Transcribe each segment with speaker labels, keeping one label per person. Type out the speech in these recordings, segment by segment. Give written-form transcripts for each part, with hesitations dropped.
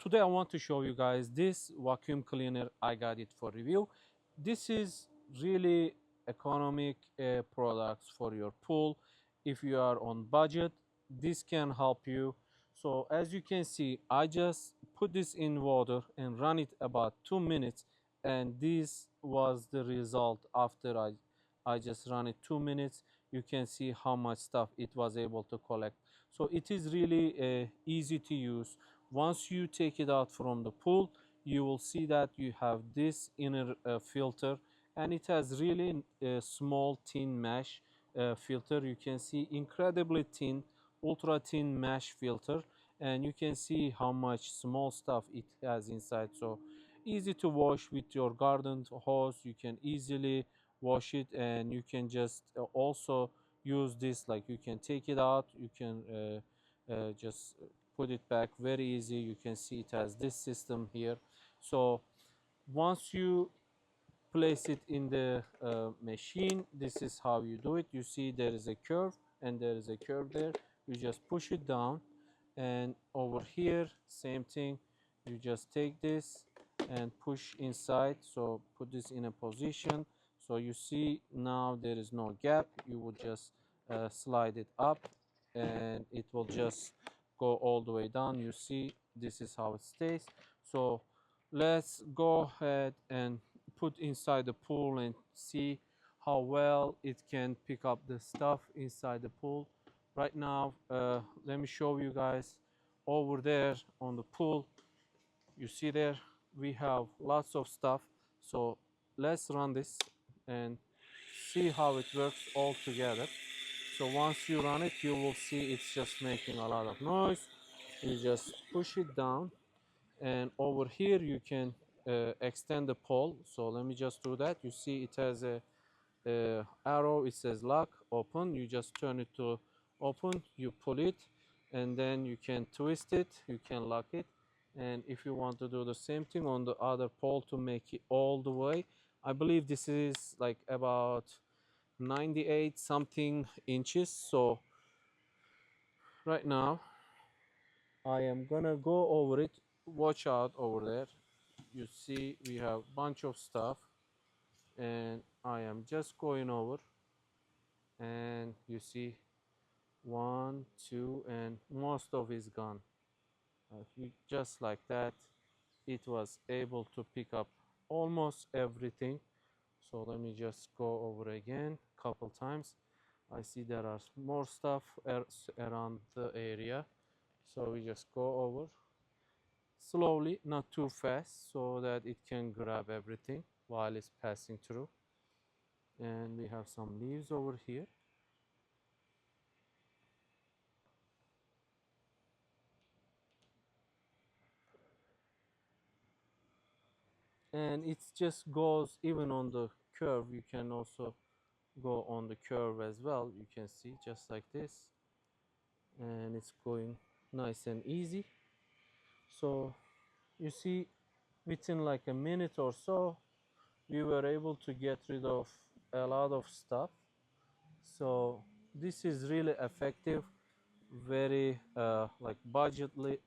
Speaker 1: Today I want to show you guys this vacuum cleaner. I got it for review. This is really economic products for your pool. If you are on budget, this can help you. So as you can see, I just put this in water and run it about 2 minutes, and this was the result after I just run it 2 minutes. You can see how much stuff it was able to collect. So it is really easy to use. Once you take it out from the pool, you will see that you have this inner filter, and it has really a small thin mesh filter. You can see incredibly thin, ultra thin mesh filter, and you can see how much small stuff it has inside. So easy to wash with your garden hose. You can easily wash it, and you can just also use this, like you can take it out, you can just put it back very easy. You can see it has this system here. So once you place it in the machine, this is how you do it. You see there is a curve and there is a curve there. You just push it down, and over here same thing. You just take this and push inside. So put this in a position. So you see now there is no gap. You would just slide it up, and it will just go all the way down. You see this is how it stays. So let's go ahead and put inside the pool and see how well it can pick up the stuff inside the pool. Right now, let me show you guys over there on the pool. You see there we have lots of stuff. So let's run this and see how it works all together. So once you run it, you will see it's just making a lot of noise. You just push it down, and over here you can extend the pole. So let me just do that. You see it has a arrow. It says lock, open. You just turn it to open, you pull it, and then you can twist it, you can lock it. And if you want to do the same thing on the other pole to make it all the way, I believe this is like about 98 something inches. So right now I am gonna go over it. Watch out over there. You see we have a bunch of stuff, and I am just going over, and you see one, two, and most of is gone. Just like that, it was able to pick up almost everything. So let me just go over again a couple times. I see there are more stuff around the area. So we just go over slowly, not too fast, so that it can grab everything while it's passing through. And we have some leaves over here. And it just goes even on the curve. You can also go on the curve as well. You can see just like this, and it's going nice and easy. So you see within like a minute or so we were able to get rid of a lot of stuff. So this is really effective, very like budgetly,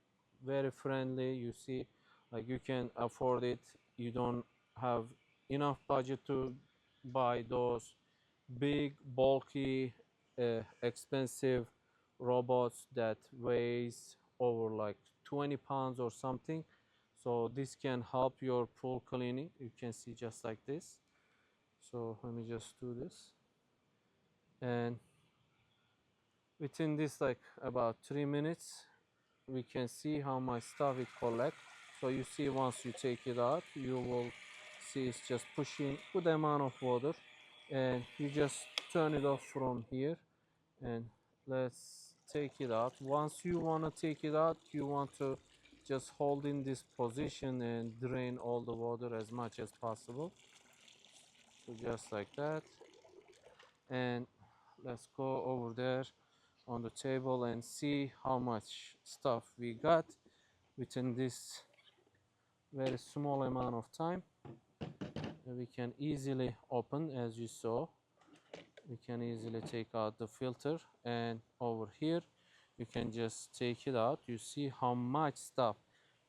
Speaker 1: very friendly. You see, like you can afford it. You don't have enough budget to buy those big bulky expensive robots that weighs over like 20 pounds or something. So this can help your pool cleaning. You can see just like this. So let me just do this, and within this like about 3 minutes we can see how much stuff it collects. So you see once you take it out, you will see it's just pushing good amount of water, and you just turn it off from here. And let's take it out. Once you want to take it out, you want to just hold in this position and drain all the water as much as possible. So just like that. And let's go over there on the table and see how much stuff we got within this very small amount of time. We can easily open, as you saw. We can easily take out the filter, and over here you can just take it out. You see how much stuff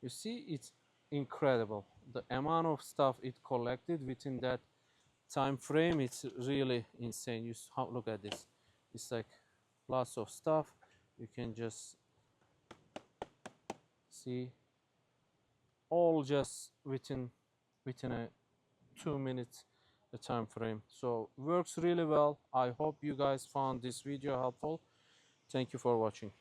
Speaker 1: You see, it's incredible. The amount of stuff it collected within that time frame, it's really insane. Look at this. It's like lots of stuff. You can just see all just within a 2 minutes the time frame. So works really well. I hope you guys found this video helpful. Thank you for watching.